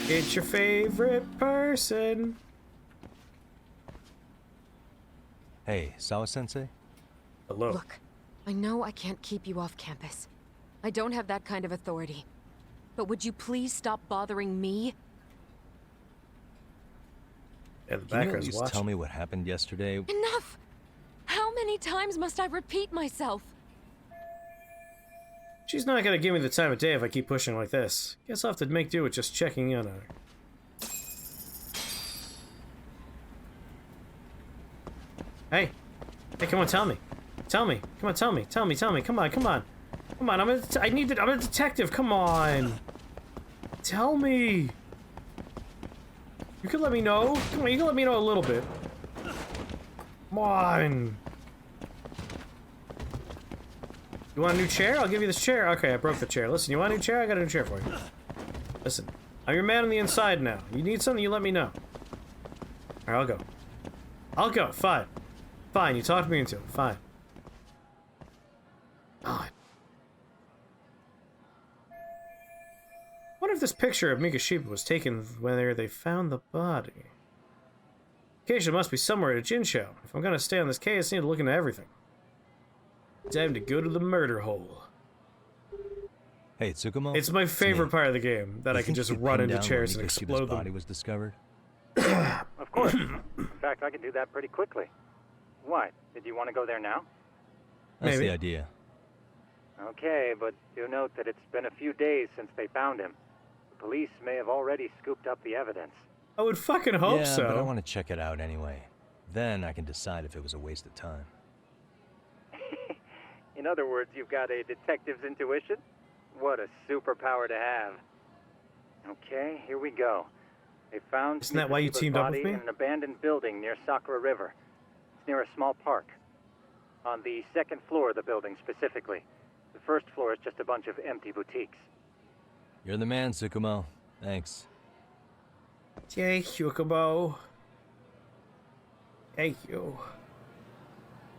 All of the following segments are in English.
It's your favorite person. Hey, Sawa-sensei? Hello. Look, I know I can't keep you off campus. I don't have that kind of authority. But would you please stop bothering me? Yeah, the Can you at background's least watching. tell me what happened yesterday? Enough! How many times must I repeat myself? She's not gonna give me the time of day if I keep pushing like this. Guess I'll have to make do with just checking in on her. Hey. Hey, come on, tell me. Tell me. Come on, tell me. Tell me, tell me. Come on, come on. Come on, I'm a detective. Come on. Tell me. You can let me know. Come on, you can let me know a little bit. Come on. You want a new chair? I'll give you this chair. Okay, I broke the chair. Listen, you want a new chair? I got a new chair for you. Listen, I'm your man on the inside now. You need something, you let me know. Alright, I'll go. I'll go. Fine. Fine, you talked me into it. Fine. God. I wonder if this picture of Mikashiba was taken when they found the body. Acacia must be somewhere at a gin show. If I'm gonna stay on this case, I need to look into everything. Time to go to the murder hole. Hey, Tsukumo? It's my favorite part of the game, that I can just run into chairs and Mikashiba's explode body them. was discovered? Of course. In fact, I could do that pretty quickly. What? Did you want to go there now? That's Maybe. the idea. Okay, but do note that it's been a few days since they found him. The police may have already scooped up the evidence. I would fucking hope yeah, so. but I want to check it out anyway. Then I can decide if it was a waste of time. In other words, you've got a detective's intuition? What a superpower to have. Okay, here we go. They found Isn't that why you Mikashiba's teamed up body with me? in an abandoned building near Sakura River. It's near a small park. On the second floor of the building, specifically. The first floor is just a bunch of empty boutiques. You're the man, Tsukumo. Thanks. Thank you, Kubo. Thank you.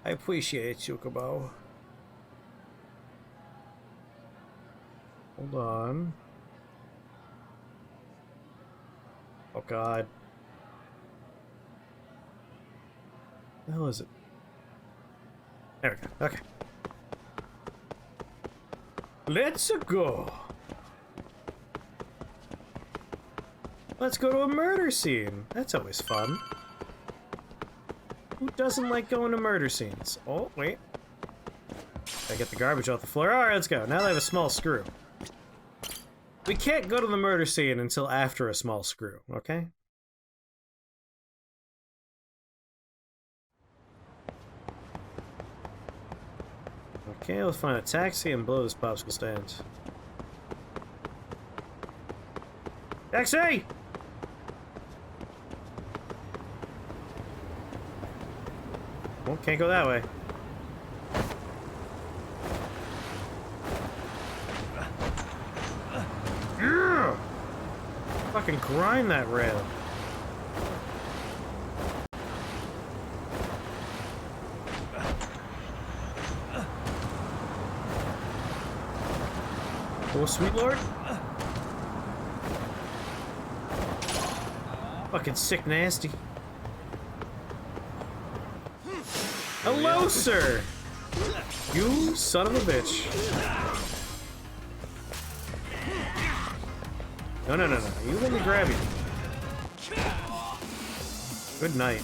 I appreciate you, Kubo. Hold on. Oh god. What the hell is it? There we go. Okay. Let's go. Let's go to a murder scene. That's always fun. Who doesn't like going to murder scenes? Oh, wait. I get the garbage off the floor. Alright, let's go. Now that I have a small screw. We can't go to the murder scene until after a small screw, okay? Okay, let's find a taxi and blow this popsicle stand. Taxi! Oh, can't go that way. Yeah! Fucking grind that rail. Oh, sweet lord. Fucking sick nasty. Hello, sir! You son of a bitch. No, no, no, no. You let me grab you. Good night.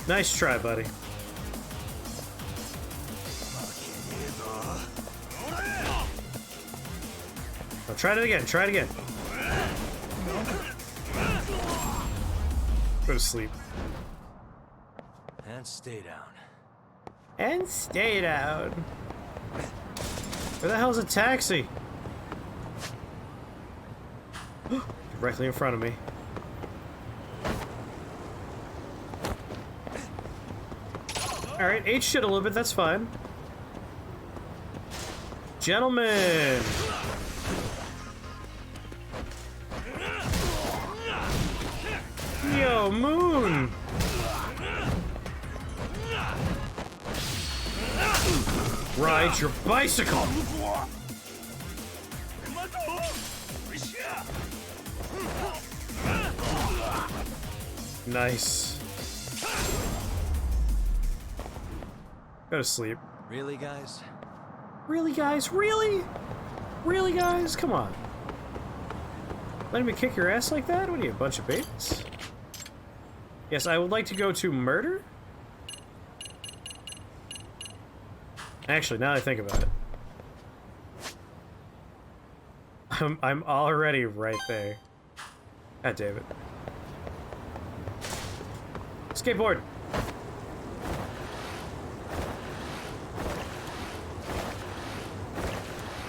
Nice try, buddy. Oh, try it again. Try it again. Go to sleep. And stay down. And stay down. Where the hell's a taxi? Directly in front of me. Alright, ate shit a little bit, that's fine. Gentlemen! Yo, Moon! Ride your bicycle! Nice. Go to sleep. Really, guys? Really, guys? Really? Really, guys? Come on. Letting me kick your ass like that? What are you, a bunch of babies? Yes, I would like to go to murder? Actually, now that I think about it. I'm already right there. God damn it. Skateboard!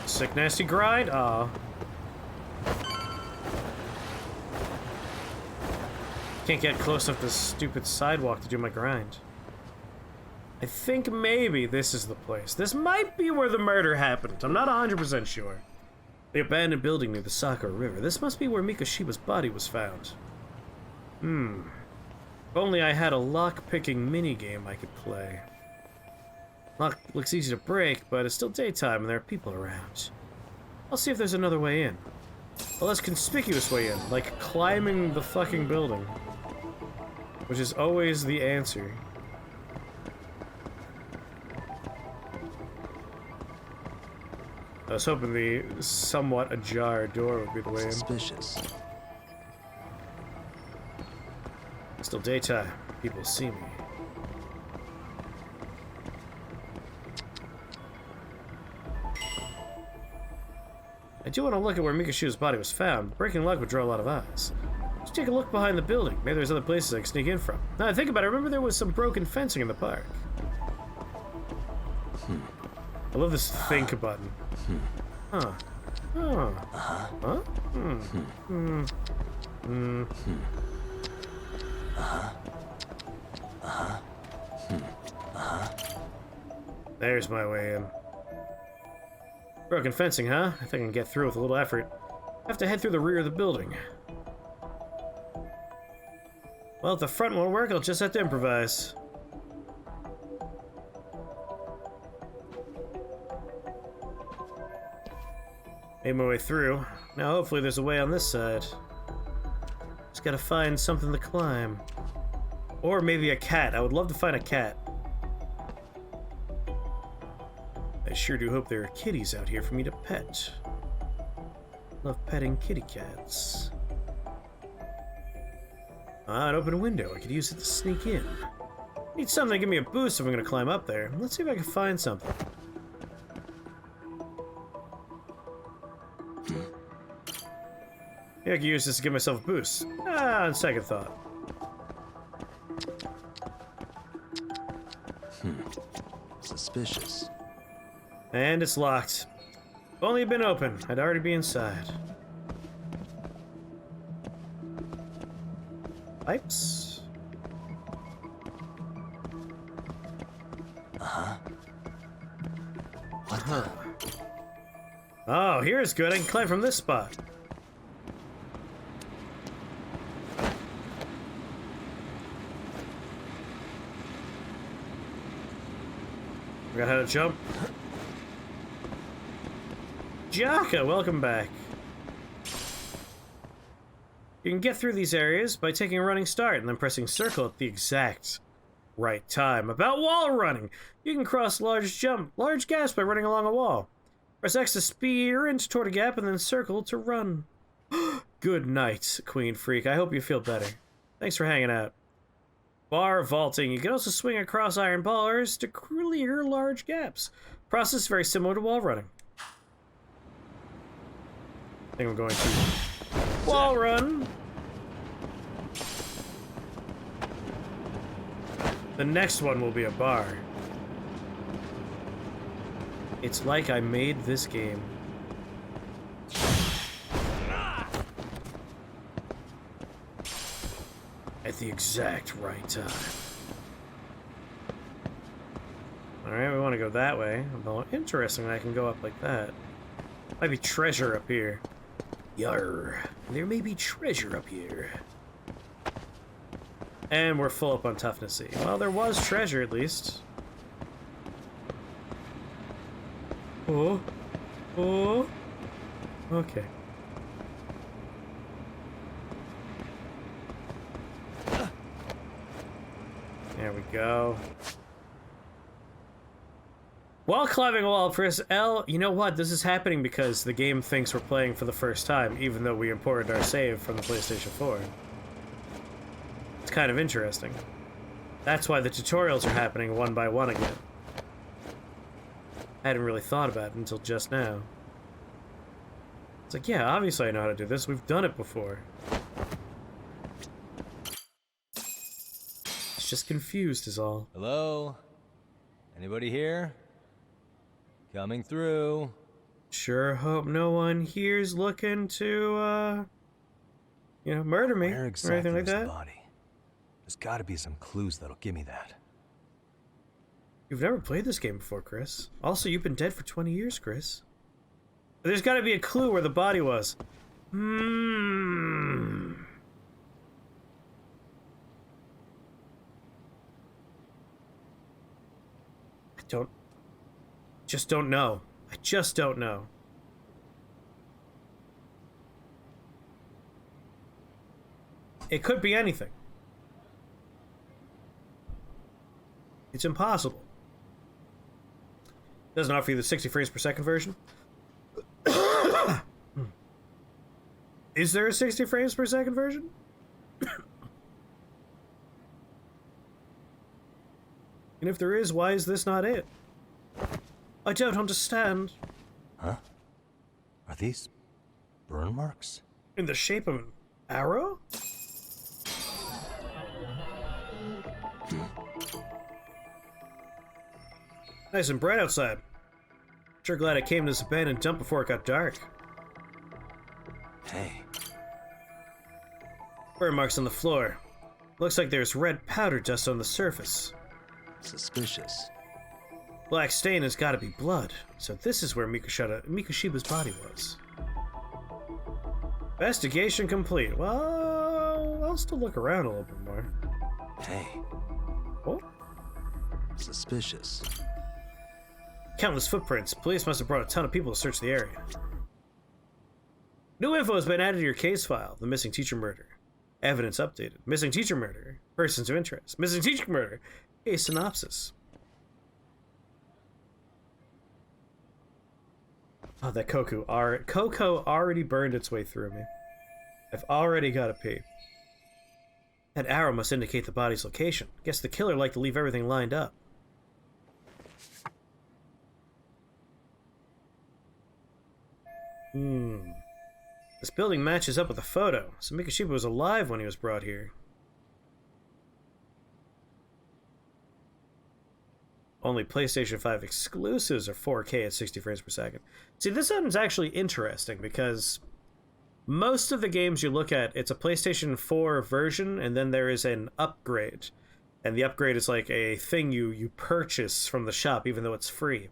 Sick nasty grind? Aw. Can't get close enough to this stupid sidewalk to do my grind. I think maybe this is the place. This might be where the murder happened. I'm not 100% sure. The abandoned building near the Sakura River. This must be where Mikoshiba's body was found. If only I had a lock-picking minigame I could play. Lock looks easy to break, but it's still daytime and there are people around. I'll see if there's another way in. A less conspicuous way in, like climbing the fucking building. Which is always the answer. I was hoping the somewhat ajar door would be the way in. Suspicious. Still daytime. People see me. I do want to look at where Mikoshiba's body was found. Breaking luck would draw a lot of eyes. Just take a look behind the building. Maybe there's other places I can sneak in from. Now I think about it, I remember there was some broken fencing in the park. I love this think button. Huh. Huh. Huh? There's my way in. Broken fencing, huh? I think I can get through with a little effort. I have to head through the rear of the building. Well, if the front won't work, I'll just have to improvise. Made my way through. Now hopefully there's a way on this side. Just gotta find something to climb. Or maybe a cat. I would love to find a cat. I sure do hope there are kitties out here for me to pet. Love petting kitty cats. Ah, an open window. I could use it to sneak in. Need something to give me a boost if I'm gonna climb up there. Let's see if I can find something. Yeah, I could use this to give myself a boost. Ah, on second thought. Suspicious. And it's locked. If only it'd been open, I'd already be inside. Pipes? What the? Oh, here's good. I can climb from this spot. Forgot how to jump. Jaka, welcome back. You can get through these areas by taking a running start and then pressing circle at the exact right time. About wall running. You can cross large gaps by running along a wall. Press X to sprint toward a gap and then circle to run. Good night, Queen Freak. I hope you feel better. Thanks for hanging out. Bar vaulting. You can also swing across iron bars to clear large gaps. Process very similar to wall running. I think I'm going to wall run. The next one will be a bar. It's like I made this game. At the exact right time. Alright, we want to go that way. Although, interesting, I can go up like that. Might be treasure up here. Yarr. There may be treasure up here. And we're full up on toughness. Well, there was treasure at least. Oh. Oh. Okay. There we go. While climbing a wall, press L. You know what? This is happening because the game thinks we're playing for the first time, even though we imported our save from the PlayStation 4. It's kind of interesting. That's why the tutorials are happening one by one again. I hadn't really thought about it until just now. It's like, yeah, obviously I know how to do this. We've done it before. It's just confused is all. Hello? Anybody here? Coming through. Sure hope no one here's looking to, you know, murder me Where or exactly anything like was the that. body? There's gotta be some clues that'll give me that. You've never played this game before, Chris. Also, you've been dead for 20 years, Chris. There's gotta be a clue where the body was. Just don't know. I just don't know. It could be anything. It's impossible. Doesn't offer you the 60 frames per second version. Is there a 60 frames per second version? And if there is, why is this not it? I don't understand. Huh? Are these burn marks? In the shape of an arrow? Nice and bright outside. Sure glad I came to this abandoned dump before it got dark. Hey. Burn marks on the floor. Looks like there's red powder dust on the surface. Suspicious. Black stain has got to be blood, so this is where Mikoshiba's body was. Investigation complete. Well, I'll still look around a little bit more. Hey. Oh? Suspicious. Countless footprints. Police must have brought a ton of people to search the area. New info has been added to your case file. The missing teacher murder. Evidence updated. Missing teacher murder. Persons of interest. Missing teacher murder. Case synopsis. Oh, that Coco already burned its way through me. I've already got to pee. That arrow must indicate the body's location. Guess the killer liked to leave everything lined up. This building matches up with the photo, so Mikoshiba was alive when he was brought here. Only PlayStation 5 exclusives are 4K at 60 frames per second. See, this one's actually interesting because most of the games you look at, it's a PlayStation 4 version, and then there is an upgrade. And the upgrade is like a thing you purchase from the shop, even though it's free.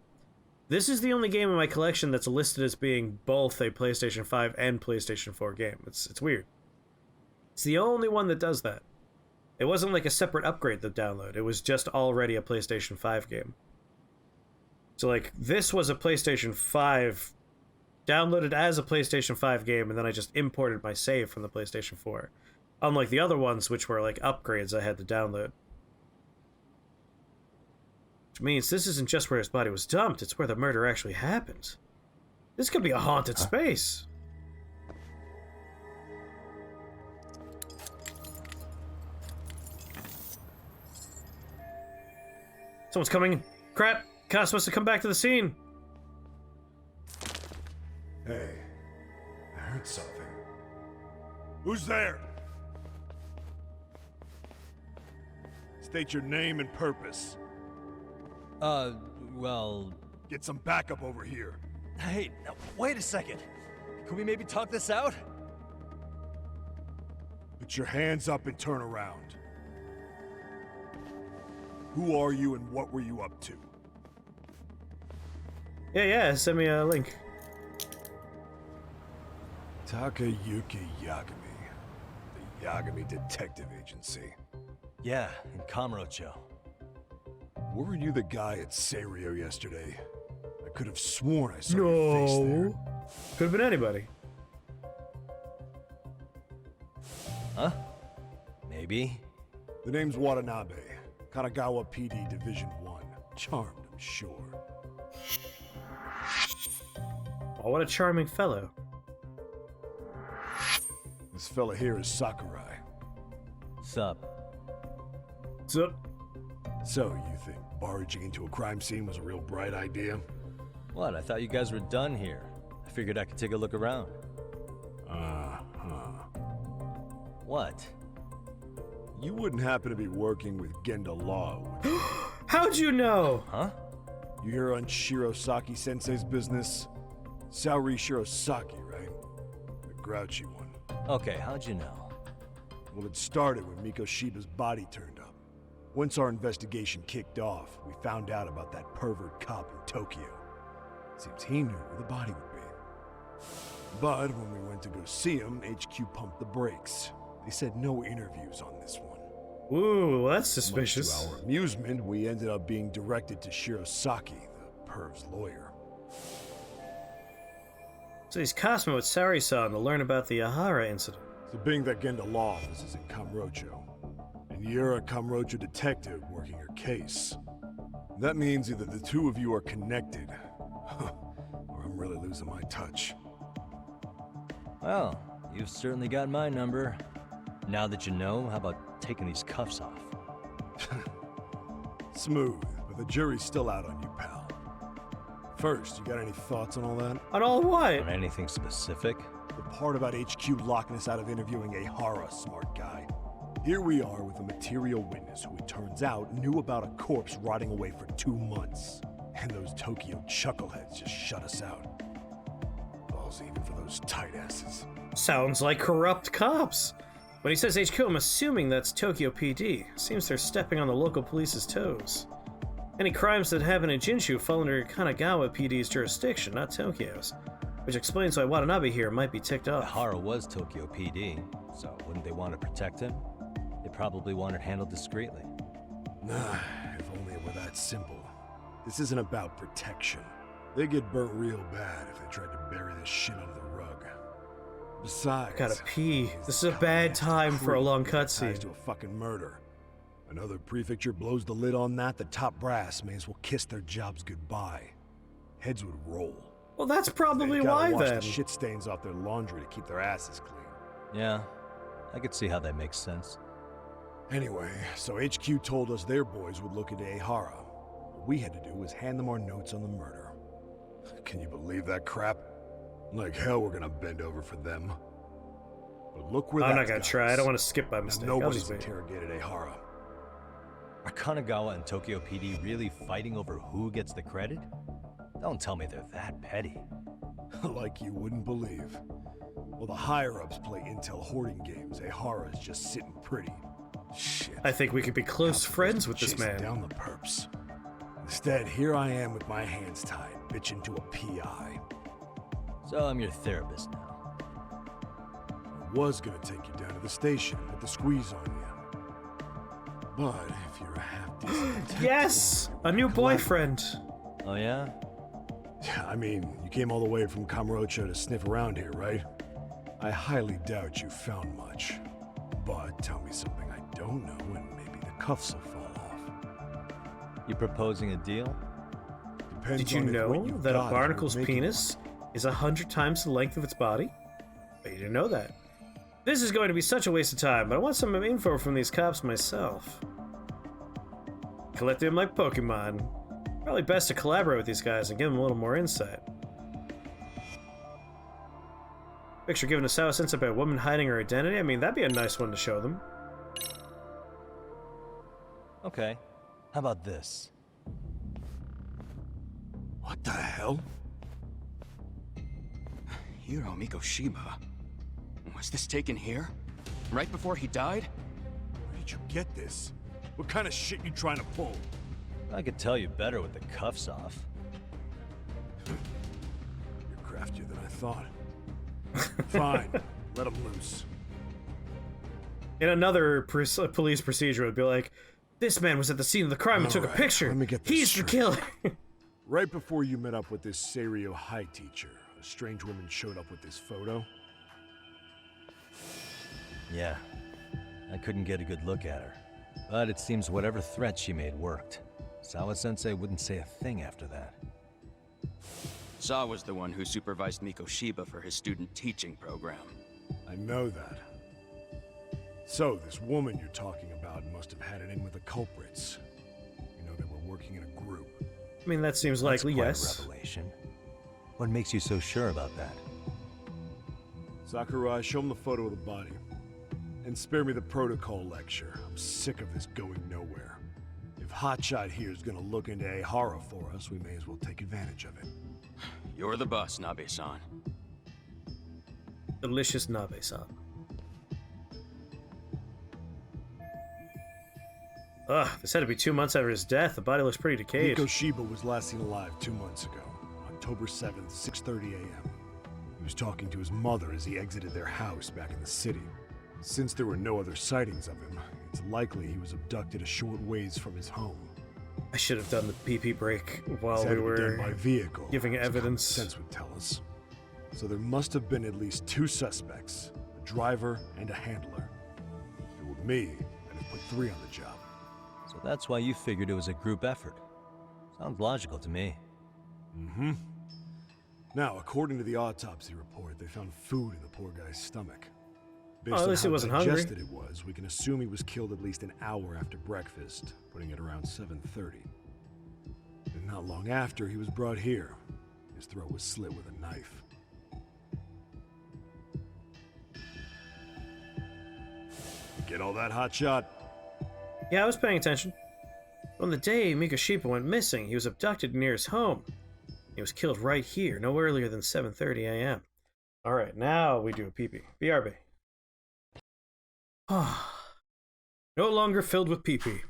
This is the only game in my collection that's listed as being both a PlayStation 5 and PlayStation 4 game. It's weird. It's the only one that does that. It wasn't like a separate upgrade to download. It was just already a PlayStation 5 game. So, like, this was a PlayStation 5 downloaded as a PlayStation 5 game, and then I just imported my save from the PlayStation 4. Unlike the other ones, which were, like, upgrades I had to download. Which means this isn't just where his body was dumped, it's where the murder actually happened. This could be a haunted space. Someone's coming. Crap! Cass must have come back to the scene. Hey, I heard something. Who's there? State your name and purpose. Well... Get some backup over here. Hey, now, wait a second. Can we maybe talk this out? Put your hands up and turn around. Who are you and what were you up to? Yeah, send me a link. Takayuki Yagami. The Yagami Detective Agency. Yeah, in Kamurocho. Were you the guy at Serio yesterday? I could have sworn I saw your face there. No. Could have been anybody. Huh? Maybe. The name's Watanabe. Kanagawa PD Division 1. Charmed, I'm sure. Oh, what a charming fellow. This fella here is Sakurai. Sup? So, So, you think barging into a crime scene was a real bright idea? What? I thought you guys were done here. I figured I could take a look around. What? You wouldn't happen to be working with Genda Law, would you? how'd you know? Huh? You hear on Shirosaki-sensei's business? Saori Shirosaki, right? The grouchy one. Okay, how'd you know? Well, it started when Miko Shiba's body turned up. Once our investigation kicked off, we found out about that pervert cop in Tokyo. Seems he knew where the body would be. But when we went to go see him, HQ pumped the brakes. They said no interviews on this one. Ooh, well, that's Much suspicious. to our amusement, we ended up being directed to Shirosaki, the perv's lawyer. So he's cosmo with Sari-san to learn about the Ahara incident. So being that Genda Law office is in Kamurocho, and you're a Kamurocho detective working your case, that means either the two of you are connected, or I'm really losing my touch. Well, you've certainly got my number. Now that you know, how about taking these cuffs off? Smooth, but the jury's still out on you, pal. First, you got any thoughts on all that? On all what? On anything specific? The part about HQ locking us out of interviewing a Hara, smart guy. Here we are with a material witness who it turns out knew about a corpse rotting away for 2 months. And those Tokyo chuckleheads just shut us out. Balls even for those tight asses. Sounds like corrupt cops. When he says HQ, I'm assuming that's Tokyo PD. Seems they're stepping on the local police's toes. Any crimes that happen in Jinshu fall under Kanagawa PD's jurisdiction, not Tokyo's. Which explains why Watanabe here might be ticked off. Ahara was Tokyo PD, so wouldn't they want to protect him? They probably want it handled discreetly. Nah, if only it were that simple. This isn't about protection. They get burnt real bad if they tried to bury this shit under the rug. Besides, Gotta pee. This is a bad time for a long cutscene. To a fucking murder. Another prefecture blows the lid on that, the top brass may as well kiss their jobs goodbye. Heads would roll. Well, that's probably They gotta why wash then. the shit stains off their laundry to keep their asses clean. Yeah, I could see how that makes sense. Anyway, so HQ told us their boys would look into Ehara. What we had to do was hand them our notes on the murder. Can you believe that crap? Like hell we're gonna bend over for them. But look where I'm that's not gonna got try. I us. don't want to skip by Now mistake. I'll nobody's just wait. interrogated Ehara. Are Kanagawa and Tokyo PD really fighting over who gets the credit? Don't tell me they're that petty. Like you wouldn't believe. Well, the higher-ups play intel hoarding games. Ehara's just sitting pretty. Shit. I think we could be close friends with this Chasing man. down the perps. Instead, here I am with my hands tied, bitching to a PI. So I'm your therapist now. I was gonna take you down to the station, put the squeeze on you. But if you're a half-decent detective, Yes! A new collaborate. boyfriend. Oh yeah? I mean, you came all the way from Kamurocho to sniff around here, right? I highly doubt you found much. But tell me something I don't know, and maybe the cuffs will fall off. You proposing a deal? Depends Did you on if know what you've that a got is worth barnacle's making penis is 100 times the length of its body? I didn't know that. This is going to be such a waste of time, but I want some info from these cops myself. Collecting them like Pokemon. Probably best to collaborate with these guys and give them a little more insight. Picture giving a sour sense about a woman hiding her identity. I mean, that'd be a nice one to show them. Okay. How about this? What the hell? Hiro Mikoshiba. Was this taken here? Right before he died? Where did you get this? What kind of shit you trying to pull? I could tell you better with the cuffs off. You're craftier than I thought. Fine, let him loose. In another police procedure, it would be like, this man was at the scene of the crime and took a Alright, picture. let me get this He's the straight. killer. Right before you met up with this Serio High teacher, a strange woman showed up with this photo. Yeah. I couldn't get a good look at her. But it seems whatever threat she made worked. Sawa-sensei wouldn't say a thing after that. Saw was the one who supervised Miko Shiba for his student teaching program. I know that. So, this woman you're talking about must have had it in with the culprits. You know, they were working in a group. I mean, that seems likely, That's yes. quite a revelation. What makes you so sure about that? Sakurai, show him the photo of the body. And spare me the protocol lecture. I'm sick of this going nowhere. If Hotshot here is gonna look into Ehara for us, we may as well take advantage of it. You're the boss, Nabe-san. Delicious Nabe-san. Ugh, this had to be 2 months after his death. The body looks pretty decayed. Miko Shiba was last seen alive 2 months ago, October 7th, 6:30 a.m. He was talking to his mother as he exited their house back in the city. Since there were no other sightings of him, it's likely he was abducted a short ways from his home. I should have done the pee-pee break while This we had to be done were by vehicle, giving as common evidence. sense would tell us. So there must have been at least 2 suspects, a driver and a handler. If it were me, I'd have put 3 on the job. So that's why you figured it was a group effort. Sounds logical to me. Mm-hmm. Now, according to the autopsy report, they found food in the poor guy's stomach. Based Oh, at on least he how wasn't hungry. digested it was, we can assume he was killed at least an hour after breakfast, putting it around 7:30. And not long after, he was brought here. His throat was slit with a knife. Get all that, hot shot? Yeah, I was paying attention. On the day Miko Shiba went missing, he was abducted near his home. He was killed right here, no earlier than 7:30 a.m. Alright, now we do a pee-pee. BRB. No longer filled with pee-pee.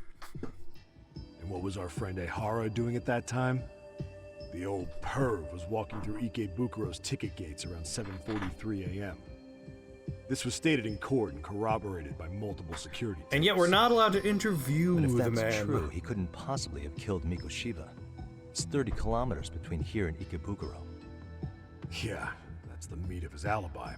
And what was our friend Ehara doing at that time? The old perv was walking through Ikebukuro's ticket gates around 7:43 a.m. This was stated in court and corroborated by multiple security And yet we're tapes. not allowed to interview But if the that's man. true, he couldn't possibly have killed Miko Shiba. It's 30 kilometers between here and Ikebukuro. Yeah, that's the meat of his alibi.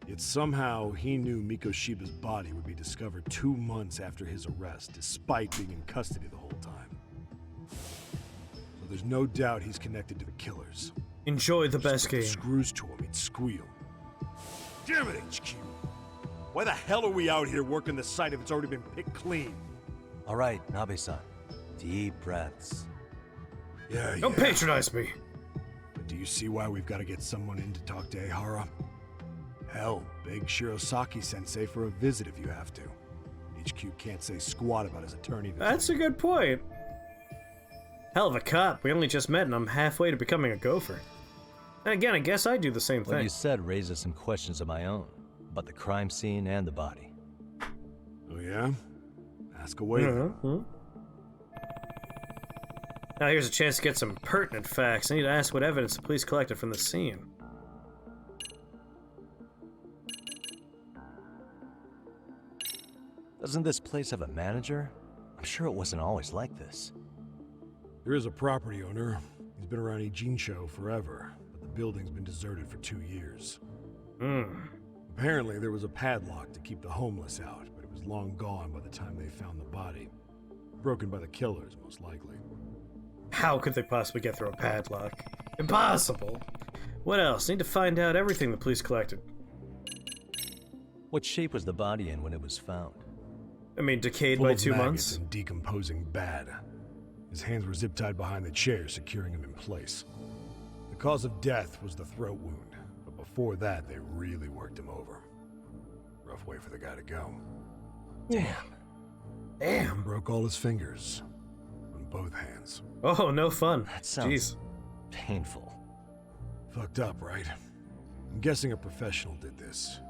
Yet somehow he knew Miko Shiba's body would be discovered 2 months after his arrest, despite being in custody the whole time. So there's no doubt he's connected to the killers. Enjoy the Just best put the game. screws to him, he'd squeal. Damn it, HQ! Why the hell are we out here working the site if it's already been picked clean? All right, Nabe-san. Deep breaths. Yeah, Don't patronize me. But do you see why we've got to get someone in to talk to Ehara? Hell, beg Shirosaki-sensei for a visit if you have to. HQ can't say squat about his attorney. That's a good point. Hell of a cop. We only just met and I'm halfway to becoming a gopher. And again, I guess I do the same What thing. you said raises some questions of my own, about the crime scene and the body. Oh yeah? Ask away. then. Mhm. Now here's a chance to get some pertinent facts. I need to ask what evidence the police collected from the scene. Doesn't this place have a manager? I'm sure it wasn't always like this. There is a property owner. He's been around Ijincho forever, but the building's been deserted for 2 years. Apparently, there was a padlock to keep the homeless out, but it was long gone by the time they found the body. Broken by the killers, most likely. How could they possibly get through a padlock? Impossible! What else? Need to find out everything the police collected. What shape was the body in when it was found? I mean, decayed Full by of 2 maggots months? and decomposing bad. His hands were zip-tied behind the chair, securing him in place. The cause of death was the throat wound, but before that, they really worked him over. Rough way for the guy to go. Damn. Damn. Broke all his fingers. On both hands. Oh, no fun. That sounds Jeez. painful. Fucked up, right? I'm guessing a professional did this.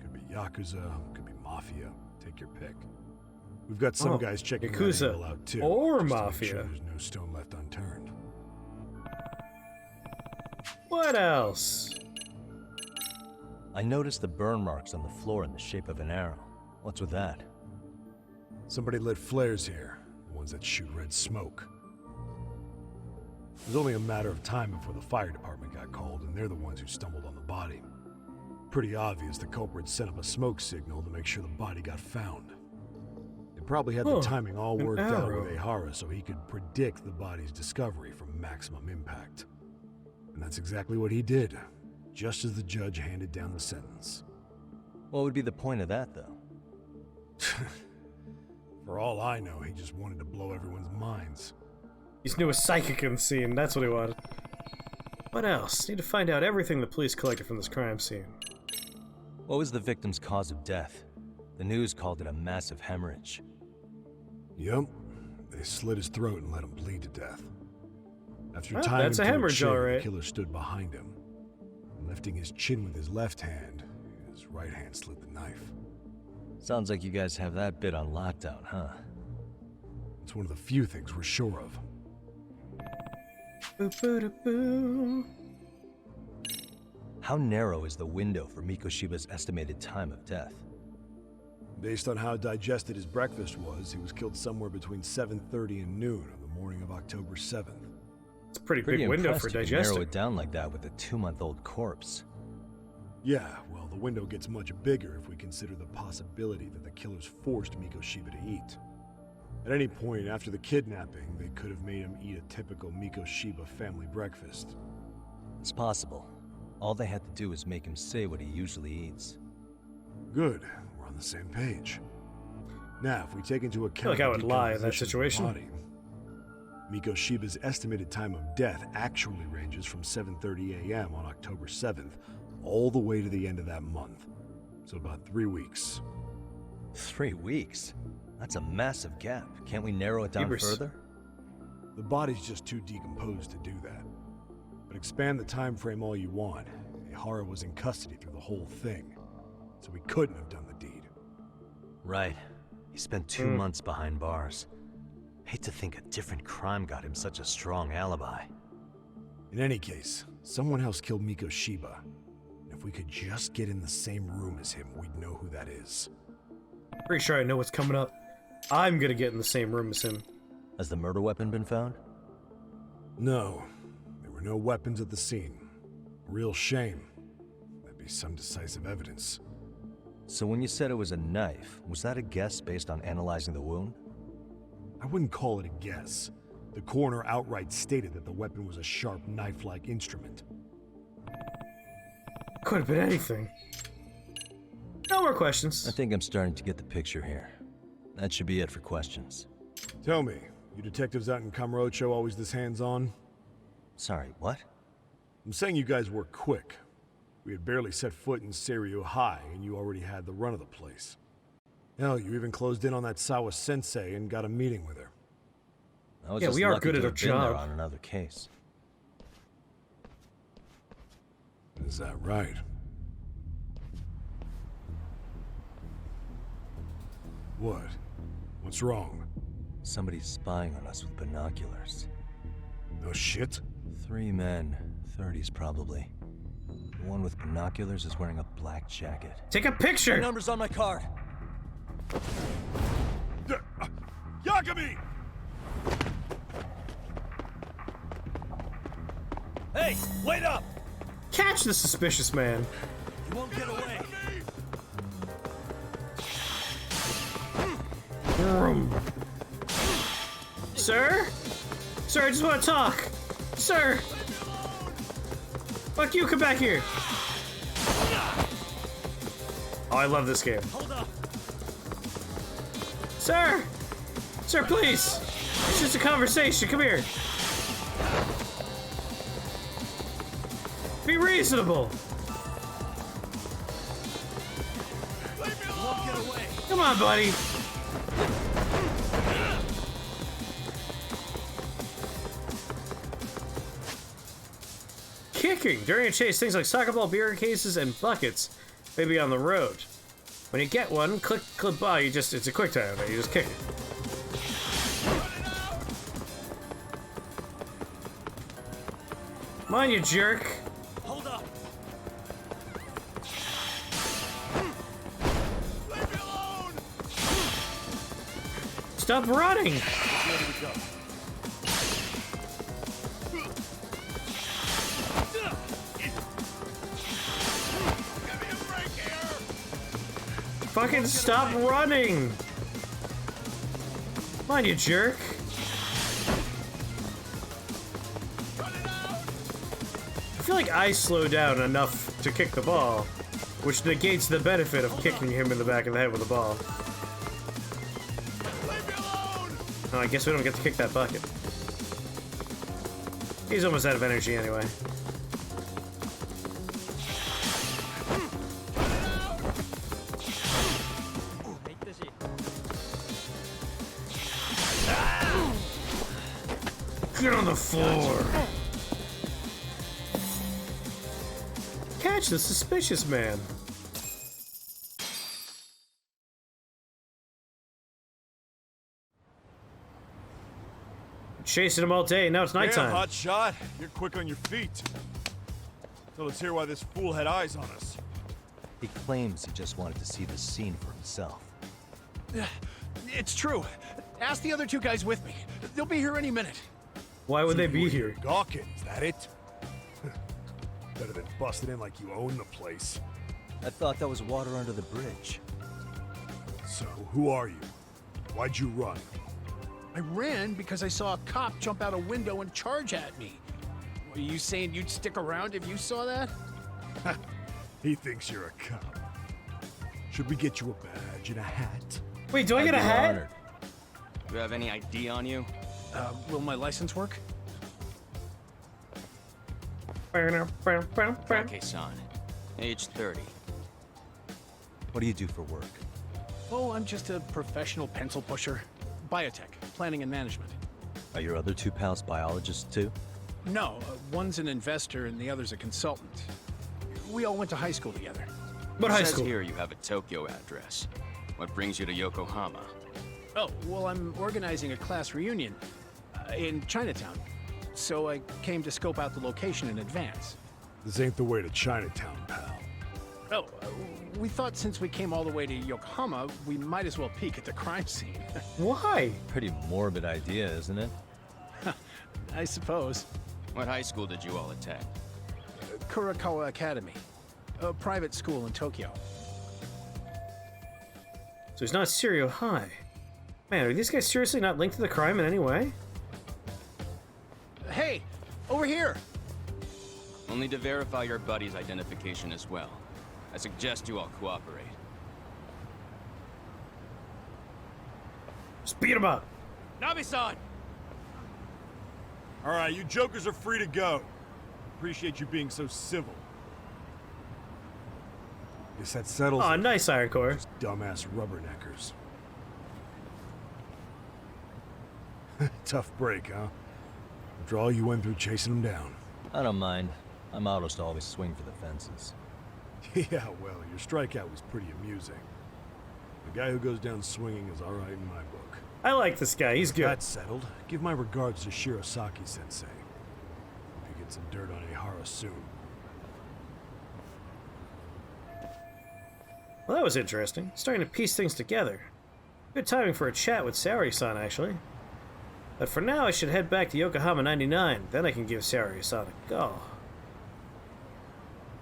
Could be Yakuza, could be Mafia. Take your pick. We've got some Oh, guys checking Yakuza that angle out too. or just to make Mafia. sure there's no stone left unturned. What else? I noticed the burn marks on the floor in the shape of an arrow. What's with that? Somebody lit flares here. The ones that shoot red smoke. It was only a matter of time before the fire department got called, and they're the ones who stumbled on the body. Pretty obvious the culprit set up a smoke signal to make sure the body got found. They probably had the timing all worked out with Ihara so he could predict the body's discovery from maximum impact. And that's exactly what he did, just as the judge handed down the sentence. What would be the point of that, though? For all I know, he just wanted to blow everyone's minds. He knew a psychic in the scene, that's what he wanted. What else? Need to find out everything the police collected from this crime scene. What was the victim's cause of death? The news called it a massive hemorrhage. Yep. They slit his throat and let him bleed to death. After Well, tying that's him a to hemorrhage, chair, alright. the killer stood behind him. Lifting his chin with his left hand, his right hand slid the knife. Sounds like you guys have that bit on lockdown, huh? It's one of the few things we're sure of. Boo-boo-da-boo. How narrow is the window for Mikoshiba's estimated time of death? Based on how digested his breakfast was, he was killed somewhere between 7:30 and noon on the morning of October 7th. It's a pretty Pretty big window impressed for you can digesting. narrow it down like that with a 2-month-old corpse. Yeah, well, the window gets much bigger if we consider the possibility that the killers forced Mikoshiba to eat. At any point after the kidnapping, they could have made him eat a typical Mikoshiba family breakfast. It's possible. All they had to do was make him say what he usually eats. Good, we're on the same page. Now, if we take into account like I the would lie in that decomposition of the situation. body, Mikoshiba's estimated time of death actually ranges from 7:30 a.m. on October 7th all the way to the end of that month. So about 3 weeks. 3 weeks? That's a massive gap. Can't we narrow it down Jeepers. further? The body's just too decomposed to do that. But expand the time frame all you want. Ihara was in custody through the whole thing, so he couldn't have done the deed. Right. He spent 2 months behind bars. Hate to think a different crime got him such a strong alibi. In any case, someone else killed Mikoshiba. And if we could just get in the same room as him, we'd know who that is. Pretty sure I know what's coming up. I'm gonna get in the same room as him. Has the murder weapon been found? No, there were no weapons at the scene. Real shame. That'd be some decisive evidence. So when you said it was a knife, was that a guess based on analyzing the wound? I wouldn't call it a guess. The coroner outright stated that the weapon was a sharp knife-like instrument. Could have been anything. No more questions. I think I'm starting to get the picture here. That should be it for questions. Tell me, you detectives out in Kamurocho always this hands-on? Sorry, what? I'm saying you guys work quick. We had barely set foot in Seiryu High, and you already had the run of the place. Hell, you even closed in on that Sawa sensei and got a meeting with her. I was Yeah, just we are lucky good to at our have been there job. on another case. Is that right? What? What's wrong? Somebody's spying on us with binoculars. No shit? 3 men, 30s probably. The one with binoculars is wearing a black jacket. Take a picture! Number's on my card. Yakami! Hey, wait up! Catch the suspicious man. You won't get away. Vroom. Sir? Sir, I just want to talk. Sir! Fuck you, come back here. Oh, I love this game. Hold up. Sir! Sir, please! It's just a conversation, come here. Be reasonable. You won't get away. Come on, buddy. Kicking. During a chase, things like soccer ball, beer cases, and buckets may be on the road. When you get one, click by, it's a quick time, you just kick it. Come on, you jerk. Hold up. Leave me alone! Stop running. Fucking stop running! Come on, you jerk. I feel like I slow down enough to kick the ball, which negates the benefit of kicking him in the back of the head with the ball. Oh, I guess we don't get to kick that bucket. He's almost out of energy anyway. Get on the floor! Catch the suspicious man! Chasing him all day, now it's nighttime. Damn, hot shot. You're quick on your feet. So let's hear why this fool had eyes on us. He claims he just wanted to see the scene for himself. It's true. Ask the other two guys with me. They'll be here any minute. Why would they So be you were here? Gawking, is that it? Better than busting in like you own the place. I thought that was water under the bridge. So, who are you? Why'd you run? I ran because I saw a cop jump out a window and charge at me. Are you saying you'd stick around if you saw that? He thinks you're a cop. Should we get you a badge and a hat? Wait, do I get a hat? Honored. Do you have any ID on you? Will my license work? Okay, son. Age 30. What do you do for work? Oh, I'm just a professional pencil pusher. Biotech, planning and management. Are your other two pals biologists too? No, one's an investor and the other's a consultant. We all went to high school together. What high Says school? here you have a Tokyo address. What brings you to Yokohama? Oh, well, I'm organizing a class reunion in Chinatown. So I came to scope out the location in advance. This ain't the way to Chinatown, pal. Oh, we thought since we came all the way to Yokohama, we might as well peek at the crime scene. Why? Pretty morbid idea, isn't it? I suppose. What high school did you all attend? Kurakawa Academy, a private school in Tokyo. So he's not serial high. Man, are these guys seriously not linked to the crime in any way? Hey, over here! I'll need to verify your buddy's identification as well. I suggest you all cooperate. Speed him up! Nabi-san! Alright, you jokers are free to go. Appreciate you being so civil. Guess that settles Aw, it. nice, Iron Core. Those dumbass rubberneckers. Tough break, huh? After all you went through chasing them down. I don't mind. I'm autos to always swing for the fences. Yeah, well, your strikeout was pretty amusing. The guy who goes down swinging is alright in my book. I like this guy, he's good. That's settled. Give my regards to Shirosaki-sensei. Hope you get some dirt on Ihara soon. Well, that was interesting. Starting to piece things together. Good timing for a chat with Saori-san, actually. But for now, I should head back to Yokohama 99. Then I can give Saori-san a go.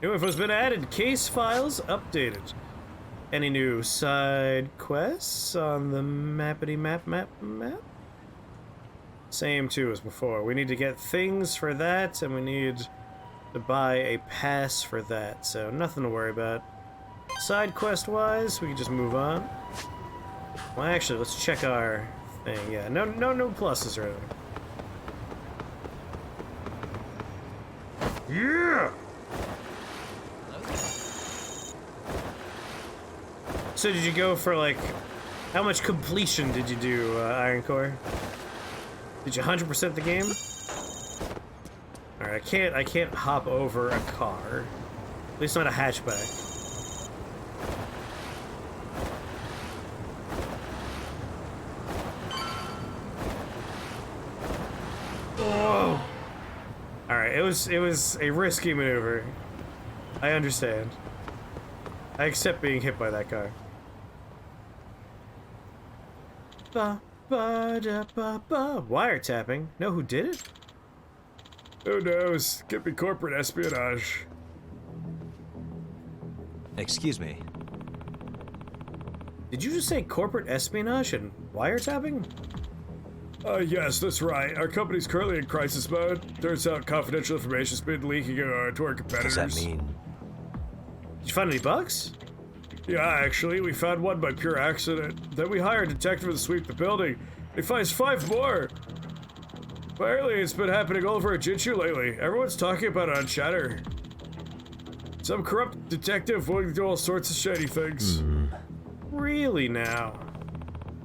New info's been added. Case files updated. Any new side quests on the mappity map? Same too as before. We need to get things for that, and we need to buy a pass for that. So nothing to worry about. Side quest wise, we can just move on. Well, actually, let's check our thing. Yeah, no pluses or anything. Yeah. So did you go for like, how much completion did you do, Iron Core? Did you 100% the game? All right, I can't hop over a car. At least not a hatchback. Whoa! All right, it was a risky maneuver. I understand. I accept being hit by that car. Ba ba da ba ba. Wiretapping. Know who did it? Who knows? Could be corporate espionage. Excuse me. Did you just say corporate espionage and wiretapping? Yes, that's right. Our company's currently in crisis mode. Turns out confidential information's been leaking to our What competitors. does that mean? Did you find any bugs? Yeah, actually, we found one by pure accident. Then we hired a detective to sweep the building. He finds 5 more. Apparently, it's been happening all over Jinchu lately. Everyone's talking about it on Chatter. Some corrupt detective willing to do all sorts of shady things. Really now?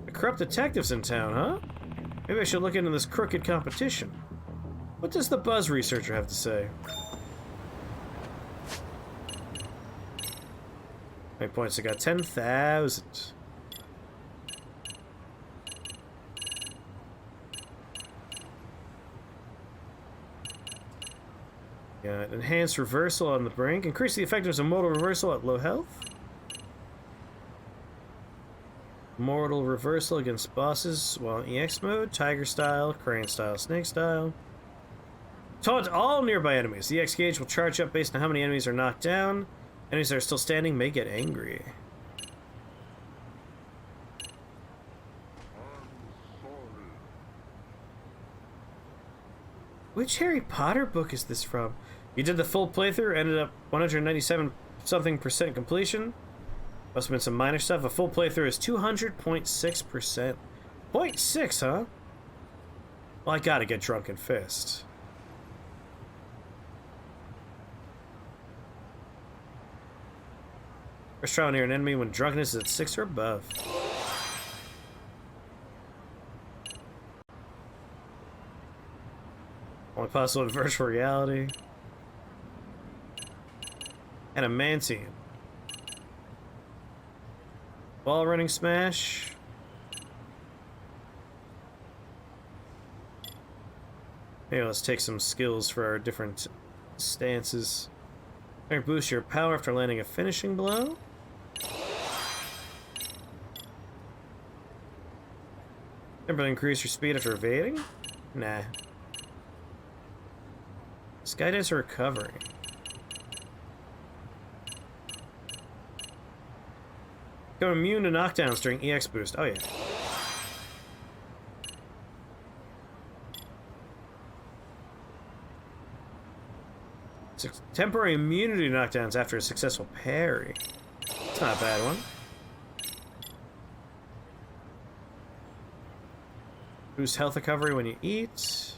A corrupt detective's in town, huh? Maybe I should look into this crooked competition. What does the Buzz researcher have to say? How many points? I got 10,000. Got enhanced reversal on the brink. Increase the effectiveness of modal reversal at low health. Mortal reversal against bosses while in EX mode. Tiger style, crane style, snake style. Taunt all nearby enemies. The EX gauge will charge up based on how many enemies are knocked down. Enemies that are still standing may get angry. Which Harry Potter book is this from? You did the full playthrough, ended up 197 something percent completion. Must have been some minor stuff. A full playthrough is 200.6%. 0.6, huh? Well, I gotta get Drunken Fist. First trial near an enemy when drunkenness is at 6 or above. Only possible in virtual reality. And a Mantian. Ball running smash. Hey, let's take some skills for our different stances. Boost your power after landing a finishing blow. Temporarily increase your speed after evading? Nah. Skydance or recovery? Become immune to knockdowns during EX boost. Oh yeah. Temporary immunity to knockdowns after a successful parry. It's not a bad one. Boost health recovery when you eat.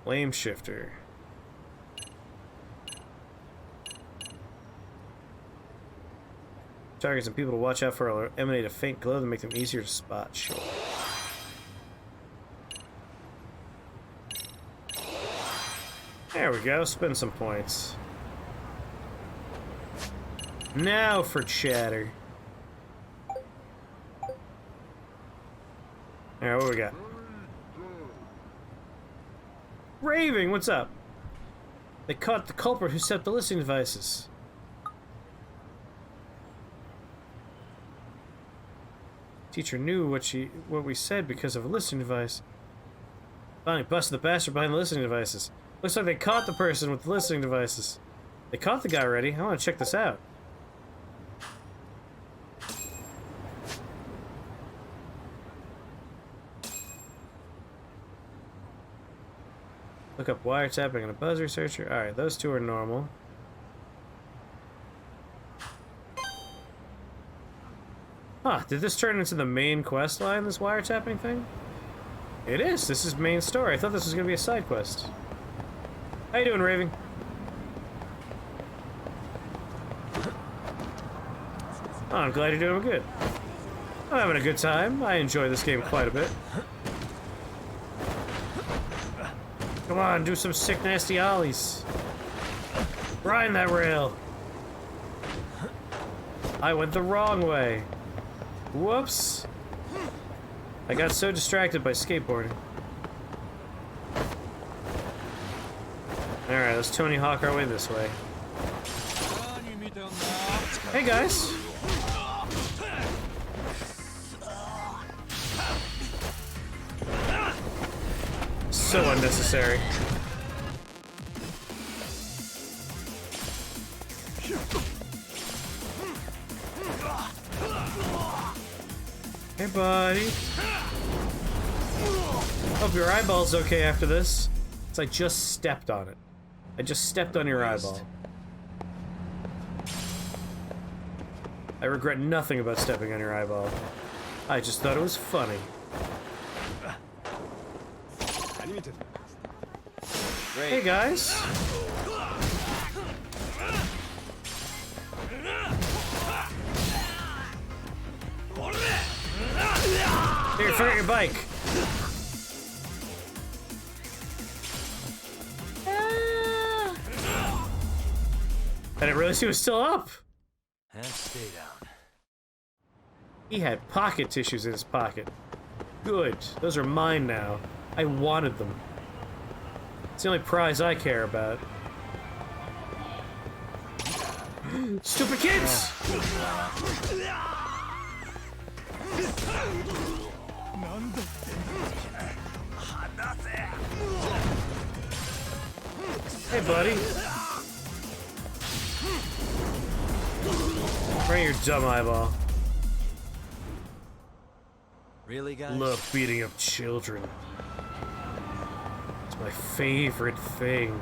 Flame shifter. Targets and people to watch out for will emanate a faint glow that make them easier to spot. Sure. There we go. Spend some points. Now for chatter. Alright, what we got? Raving, what's up? They caught the culprit who set the listening devices. Teacher knew what we said because of a listening device. Finally busted the bastard behind the listening devices. Looks like they caught the person with the listening devices. They caught the guy already. I want to check this out. Look up wiretapping and a buzz researcher. Alright, those two are normal. Huh, did this turn into the main quest line, this wiretapping thing? It is. This is main story. I thought this was going to be a side quest. How you doing, Raving? Oh, I'm glad you're doing good. I'm having a good time. I enjoy this game quite a bit. Come on, do some sick, nasty ollies. Grind that rail. I went the wrong way. Whoops. I got so distracted by skateboarding. Alright, let's Tony Hawk our way this way. Hey guys! So unnecessary. Hey, buddy. Hope your eyeball's okay after this. Because I just stepped on it. I just stepped on your eyeball. I regret nothing about stepping on your eyeball. I just thought it was funny. Great. Hey, guys. Here, forget your bike. I didn't realize he was still up. And stay down. He had pocket tissues in his pocket. Good. Those are mine now. I wanted them. It's the only prize I care about. Stupid kids! Hey, buddy. Bring your dumb eyeball. Really, guys? Love beating up children. It's my favorite thing.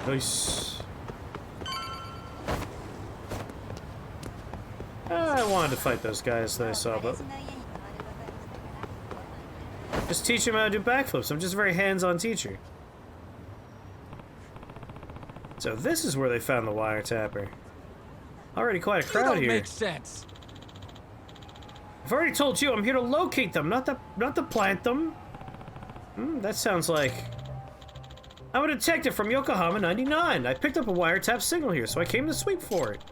Nice. I wanted to fight those guys that I saw, but just teach them how to do backflips. I'm just a very hands-on teacher. So this is where they found the wiretapper. Already quite a crowd here. Makes sense. I've already told you I'm here to locate them, not to plant them. That sounds like... I'm a detective from Yokohama 99. I picked up a wiretap signal here, so I came to sweep for it.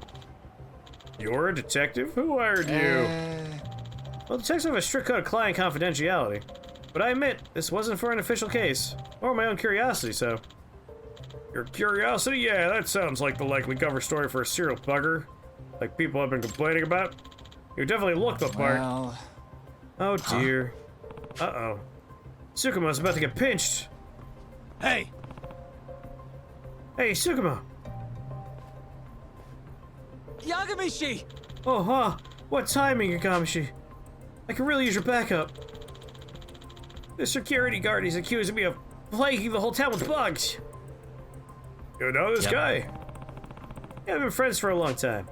You're a detective? Who hired you? Well, detectives have a strict code of client confidentiality. But I admit, this wasn't for an official case, or my own curiosity, so... Your curiosity? Yeah, that sounds like the likely cover story for a serial bugger. Like people have been complaining about. You definitely look the part. Well... Oh dear. Uh-oh. Tsukumo's about to get pinched. Hey! Hey, Tsukumo! Yagamishi! Oh, huh. What timing, Yagamishi? I can really use your backup. The security guard is accusing me of plaguing the whole town with bugs. You know this guy? Yeah, I've been friends for a long time.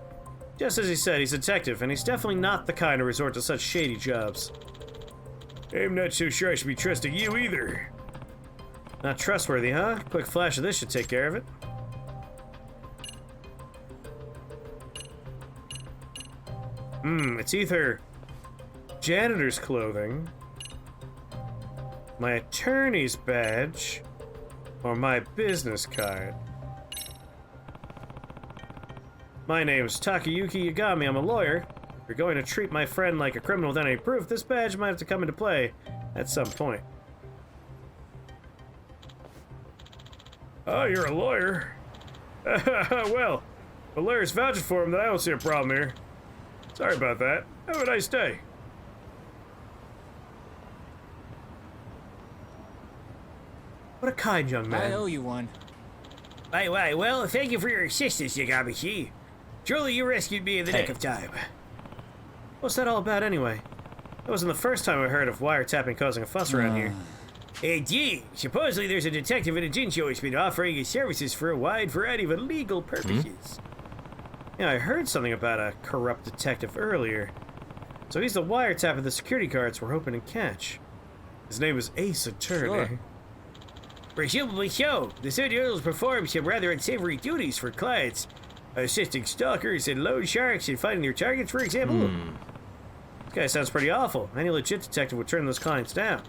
Just as he said, he's a detective, and he's definitely not the kind to resort to such shady jobs. I'm not so sure I should be trusting you either. Not trustworthy, huh? Quick flash of this should take care of it. It's either janitor's clothing, my attorney's badge, or my business card. My name's Takayuki Yagami. I'm a lawyer. If you're going to treat my friend like a criminal without any proof, this badge might have to come into play at some point. Oh, you're a lawyer? Well, the lawyer's vouching for him that I don't see a problem here. Sorry about that. Have a nice day. What a kind young man. I owe you one. Why, well, thank you for your assistance, Yagamishi. Truly, you rescued me in the nick of time. What's that all about, anyway? That wasn't the first time I heard of wiretapping causing a fuss around here. Gee, supposedly there's a detective in a Jincho who's been offering his services for a wide variety of illegal purposes. Yeah, I heard something about a corrupt detective earlier. So he's the wiretap of the security guards we're hoping to catch. His name is Ace Attorney. Sure. Presumably so. The said girls perform some rather unsavory duties for clients, assisting stalkers and loan sharks in finding their targets, for example. This guy sounds pretty awful. Any legit detective would turn those clients down.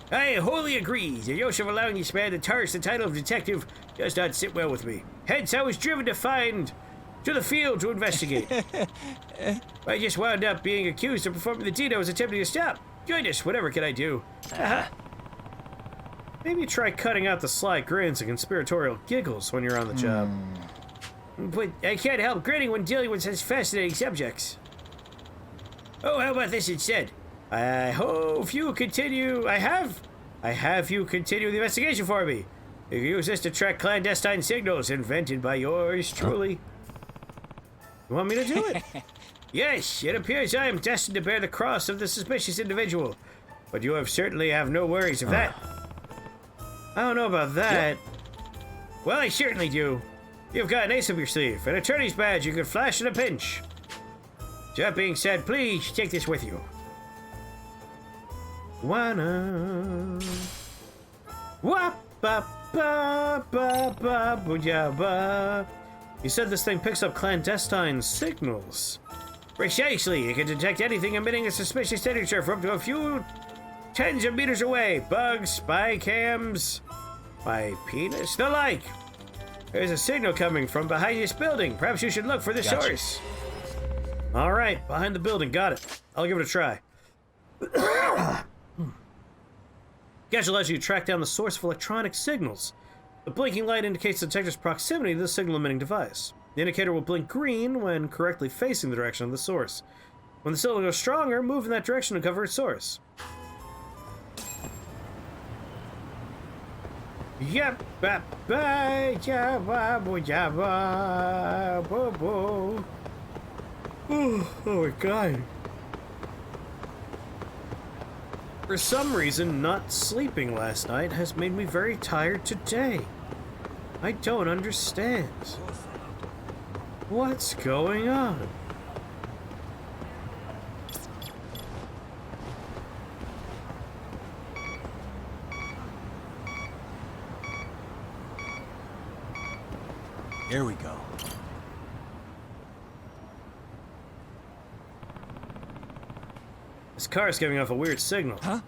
I wholly agree. The notion of allowing this man to tarnish the title of detective does not sit well with me. Hence, I was driven to the field to investigate. I just wound up being accused of performing the deed I was attempting to stop. Goodness, whatever can I do? Maybe try cutting out the sly grins and conspiratorial giggles when you're on the job. But I can't help grinning when dealing with such fascinating subjects. Oh, how about this instead? I hope you continue. I have you continue the investigation for me. You can use this to track clandestine signals invented by yours truly. You want me to do it? Yes, it appears I am destined to bear the cross of the suspicious individual. But you certainly have no worries of that. I don't know about that. Well, I certainly do. You've got an ace up your sleeve, an attorney's badge you can flash in a pinch. That being said, please take this with you. Wanna. Wap ba ba ba ba ba ba. You said this thing picks up clandestine signals. Precisely, it can detect anything emitting a suspicious signature from up to a few tens of meters away. Bugs, spy cams, my penis, the like. There's a signal coming from behind this building. Perhaps you should look for the source. All right, behind the building, got it. I'll give it a try. Gadget allows you to track down the source of electronic signals. The blinking light indicates the detector's proximity to the signal-emitting device. The indicator will blink green when correctly facing the direction of the source. When the signal goes stronger, move in that direction to cover its source. Yep, ba ba ja ba bo ja ba bo bo. Oh my god. For some reason, not sleeping last night has made me very tired today. I don't understand. What's going on? Here we go. This car's giving off a weird signal. Huh?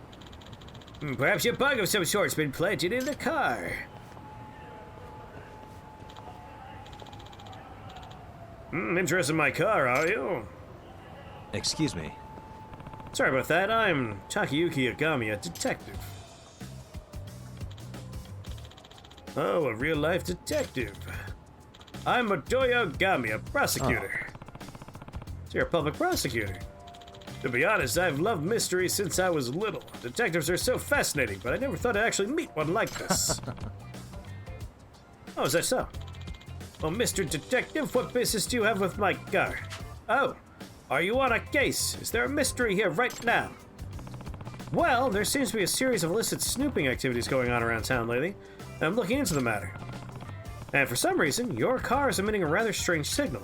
Perhaps a bug of some sort's been planted in the car. Interested in my car, are you? Excuse me. Sorry about that. I'm Takayuki Yagami, a detective. Oh, a real-life detective. I'm Motoya Yagami, a prosecutor. So you're a public prosecutor. To be honest, I've loved mysteries since I was little. Detectives are so fascinating, but I never thought I'd actually meet one like this. Oh, is that so? Well, Mr. Detective, what business do you have with my car? Oh, are you on a case? Is there a mystery here right now? Well, there seems to be a series of illicit snooping activities going on around town lately, and I'm looking into the matter. And for some reason, your car is emitting a rather strange signal.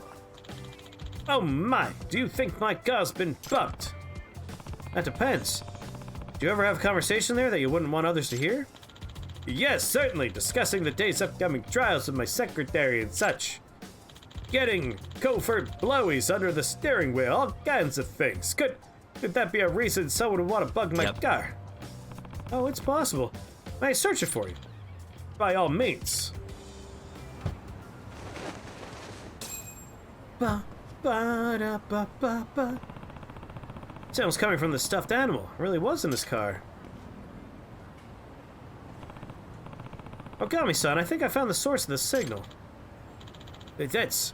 Oh my, do you think my car's been bugged? That depends. Do you ever have a conversation there that you wouldn't want others to hear? Yes, certainly, discussing the day's upcoming trials with my secretary and such. Getting covert blowies under the steering wheel, all kinds of things. Could that be a reason someone would want to bug my car? Oh, it's possible. May I search it for you? By all means. Ba ba da ba ba ba. Sounds coming from the stuffed animal. It really was in this car. Ogami-san, I think I found the source of the signal. That's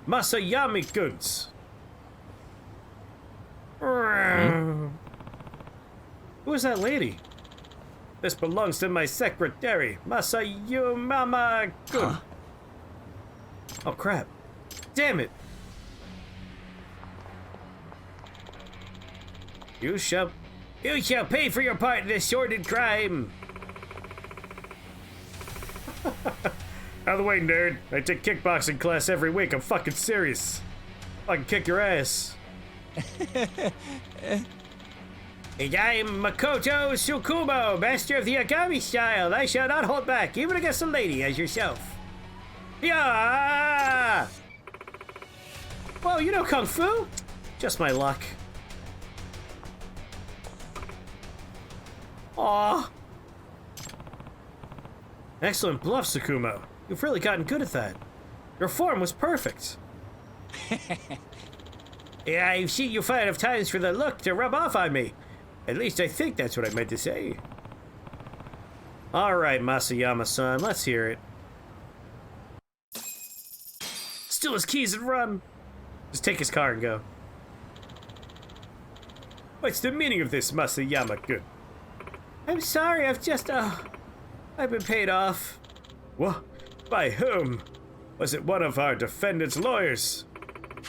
Masayami-kun's. Who is that lady? This belongs to my secretary, Masayumama-kun. Oh crap. Damn it. You shall pay for your part in this sordid crime. Out of the way, nerd. I take kickboxing class every week. I'm fucking serious. I can kick your ass. And I'm Makoto Tsukumo, master of the Agami style. I shall not hold back, even against a lady as yourself. Yeah! Whoa, you know Kung Fu? Just my luck. Aw. Excellent bluff, Tsukumo. You've really gotten good at that. Your form was perfect. Yeah, I've seen you fine enough times for the look to rub off on me. At least I think that's what I meant to say. Alright, Masayama-san, let's hear it. Steal his keys and run. Just take his car and go. What's the meaning of this, Masayama-kun? I'm sorry, I've been paid off. What? By whom? Was it one of our defendant's lawyers?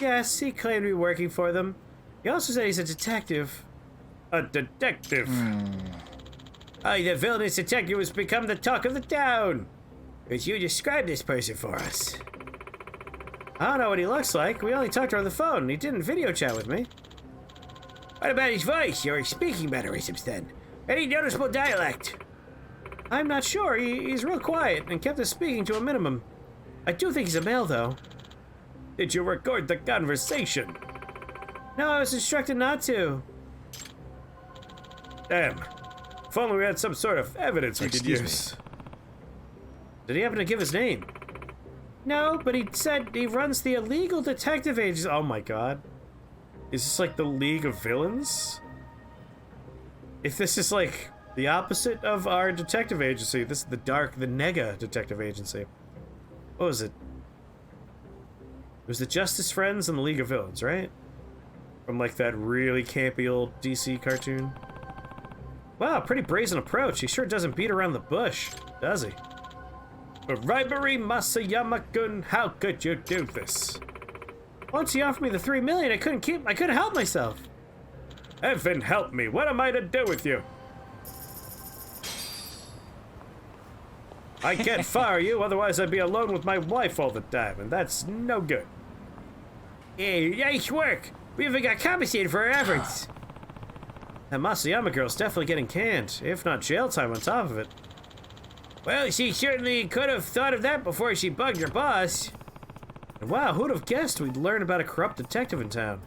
Yes, he claimed to be working for them. He also said he's a detective. A detective? Aye, the villainous detective has become the talk of the town. Could you describe this person for us? I don't know what he looks like. We only talked over the phone. He didn't video chat with me. What about his voice or his speaking mannerisms then? Any noticeable dialect? I'm not sure. He's real quiet and kept us speaking to a minimum. I do think he's a male, though. Did you record the conversation? No, I was instructed not to. Damn. If only we had some sort of evidence we could use. Did he happen to give his name? No, but he said he runs the illegal detective agency. Oh my god. Is this like the League of Villains? If this is like the opposite of our detective agency, this is the Nega detective agency. What was it? It was the Justice Friends and the League of Villains, right? From like that really campy old DC cartoon. Wow, pretty brazen approach. He sure doesn't beat around the bush, does he? Bribery, Masayama-kun, how could you do this? Once he offered me the $3 million, I couldn't help myself. Heaven help me, what am I to do with you? I can't fire you, otherwise I'd be alone with my wife all the time, and that's no good. Hey, nice work. We even got compensated for our efforts. That Masayama girl's definitely getting canned, if not jail time on top of it. Well, she certainly could have thought of that before she bugged her boss. And wow, who'd have guessed we'd learn about a corrupt detective in town?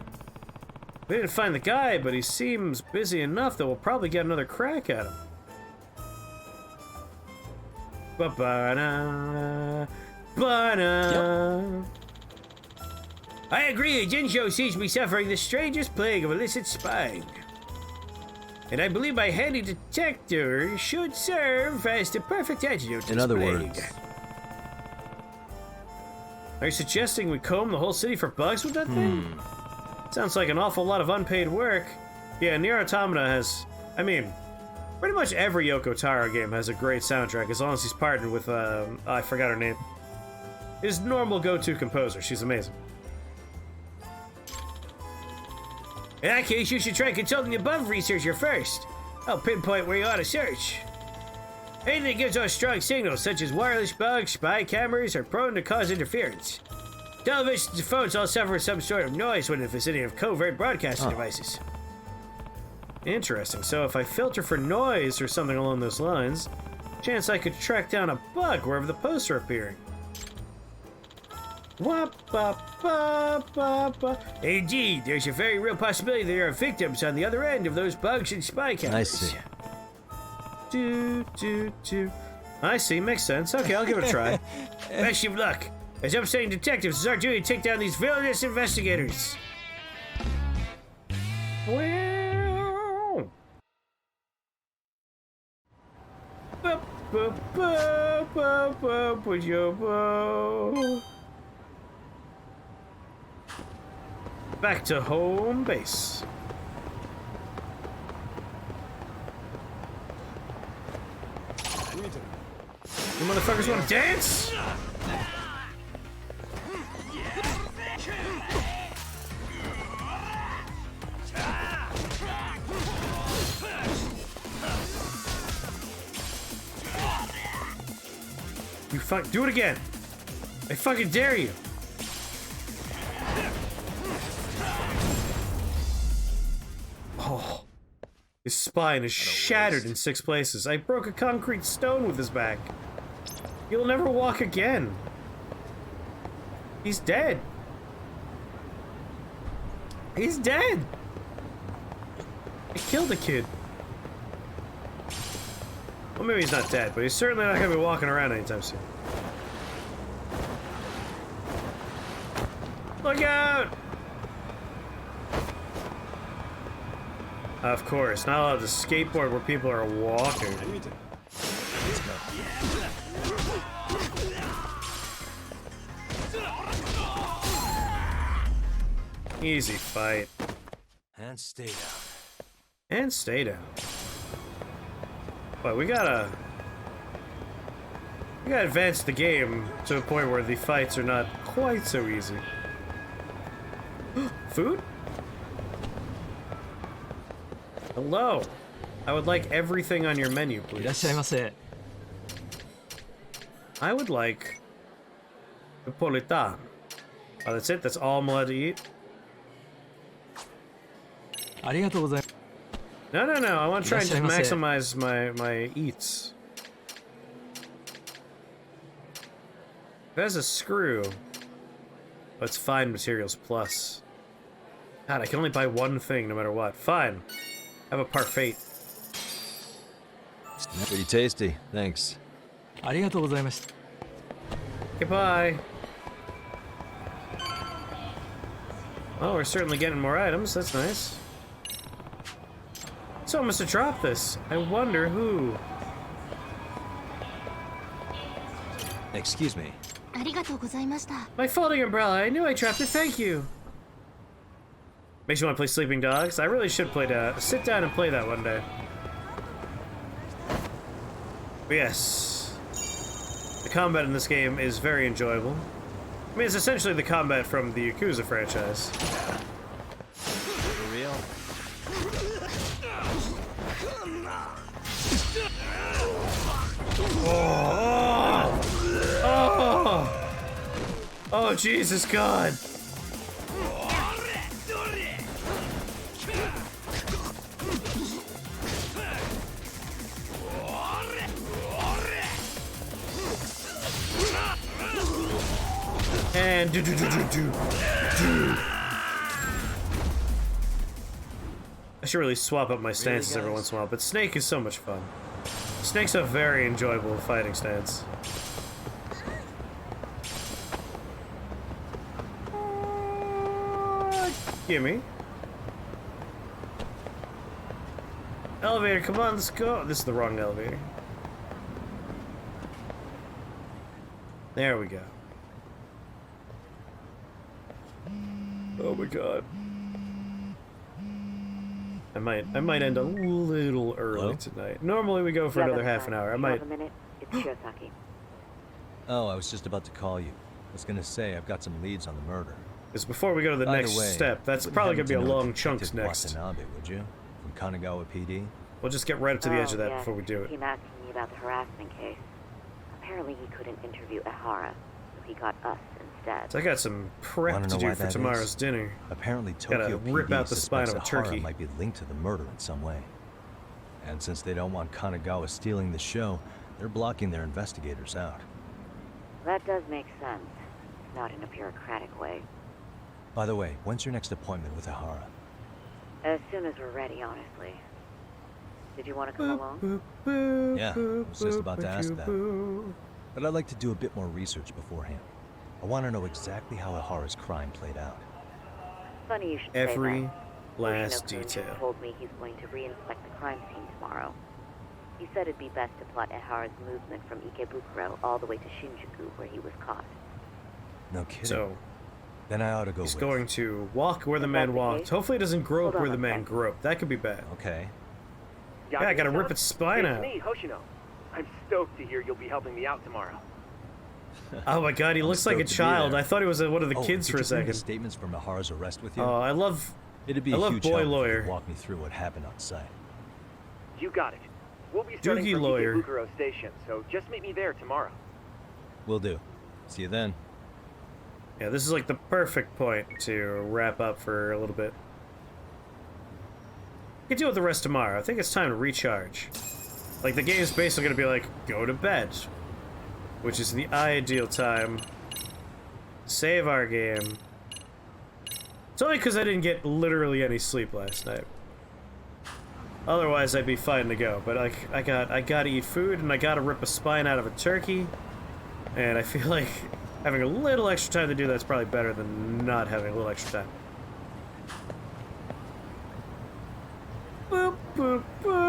We didn't find the guy, but he seems busy enough that we'll probably get another crack at him. Ba-ba-da, ba-da. I agree, Jinjo seems to be suffering the strangest plague of illicit spying. And I believe my handy detector should serve as the perfect antidote to In this other plague. words... Are you suggesting we comb the whole city for bugs with that thing? Sounds like an awful lot of unpaid work. Yeah, Nier Automata has... I mean, pretty much every Yoko Taro game has a great soundtrack, as long as he's partnered with, I forgot her name. His normal go-to composer. She's amazing. In that case, you should try consulting the above researcher first. I'll pinpoint where you ought to search. Anything that gives off strong signals, such as wireless bugs, spy cameras, are prone to cause interference. Televisions and phones all suffer some sort of noise when in the vicinity of covert broadcasting devices. Interesting. So if I filter for noise or something along those lines, chance I could track down a bug wherever the posts are appearing. Indeed, there's a very real possibility there are victims on the other end of those bugs and spy cameras. I see. I see, makes sense. Okay, I'll give it a try. Best of luck. As I'm saying, detectives, it's our duty to take down these villainous investigators. Well. Back to home base. You motherfuckers want to dance? You fuck, do it again. I fucking dare you. Oh, his spine is shattered in 6 places. I broke a concrete stone with his back. He'll never walk again. He's dead. He's dead. I killed a kid. Well, maybe he's not dead, but he's certainly not gonna be walking around anytime soon. Look out! Of course, not allowed to skateboard where people are walking. Easy fight. And stay down. And stay down. But we gotta advance the game to a point where the fights are not quite so easy. Food? Hello. I would like everything on your menu, いらっし please. ゃいませ。 I would like Napolitan. Oh, that's it? That's all I'm allowed to eat? ありがとうございます。 No, no, no. I want to try and just いらっしゃいま maximize my eats. If it has a screw, oh, it's fine materials plus. God, I can only buy one thing no matter what. Fine. Have a parfait. Pretty tasty, thanks. ありがとうございました。 Goodbye. Well, we're certainly getting more items. That's nice. Someone must have dropped this. I wonder who. Excuse me. ありがとうございました。 My folding umbrella. I knew I dropped it. Thank you. Makes you want to play Sleeping Dogs? I really should play that. Sit down and play that one day. But yes. The combat in this game is very enjoyable. I mean, it's essentially the combat from the Yakuza franchise. For real? Oh! Oh! Oh, Jesus God! And do. I should really swap up my stances every once in a while, but Snake is so much fun. Snake's a very enjoyable fighting stance. Gimme. Elevator, come on, let's go. This is the wrong elevator. There we go. Oh my God. I might end a little early Hello? tonight. Normally we go for another half an hour. I might. Have a minute? It's Shiosaki. Oh, I was just about to call you. I was gonna say I've got some leads on the murder. Because before we go to the By next the way, step, that's you wouldn't probably happen gonna be a to know long chunks Detective next. Watanabe, would you? From Kanagawa PD? We'll just get right up to the edge of that yes. before we do it. He came asking me about the harassment case. Apparently he couldn't interview Ehara, so he got us instead. So I got some prep Wanna to know do why for that tomorrow's is? dinner. Apparently Gotta Tokyo rip PD out the spine suspects of a Ehara turkey. might be linked to the murder in some way. And since they don't want Kanagawa stealing the show, they're blocking their investigators out. That does make sense. Not in a bureaucratic way. By the way, when's your next appointment with Ehara? As soon as we're ready, honestly. Did you want to come along? Yeah, I was just about to ask that. But I'd like to do a bit more research beforehand. I want to know exactly how Ehara's crime played out. Funny you should Every say that. last Yoshino-kun detail. told me he's going to reinspect the crime scene tomorrow. He said it'd be best to plot Ehara's movement from Ikebukuro all the way to Shinjuku, where he was caught. No kidding. So Then I ought to go he's with. going to walk where the Is man that the walked. case? Hopefully, it doesn't grope Hold on where the a man sec. groped. That could be bad. Okay. Yeah, I gotta rip its spine out. It's me, Hoshino. I'm stoked to hear you'll be helping me out tomorrow. Oh my God, he I'm looks like a stoked to be child. there. I thought he was one of the Oh, kids did for a you bring the second. statements from Ehara's arrest with you? Oh, I love. It'd be I a love huge boy help if you lawyer. could walk me through what happened on site. You got it. We'll be starting Doogie from lawyer. Ikebukuro Station, so just meet me there tomorrow. Will do. See you then. Yeah, this is like the perfect point to wrap up for a little bit. We can deal with the rest tomorrow. I think it's time to recharge. Like, the game's basically gonna be like, go to bed. Which is the ideal time. Save our game. It's only because I didn't get literally any sleep last night. Otherwise, I'd be fine to go. But I gotta eat food, and I gotta rip a spine out of a turkey. And I feel like having a little extra time to do that's probably better than not having a little extra time. Boop, boop, boop.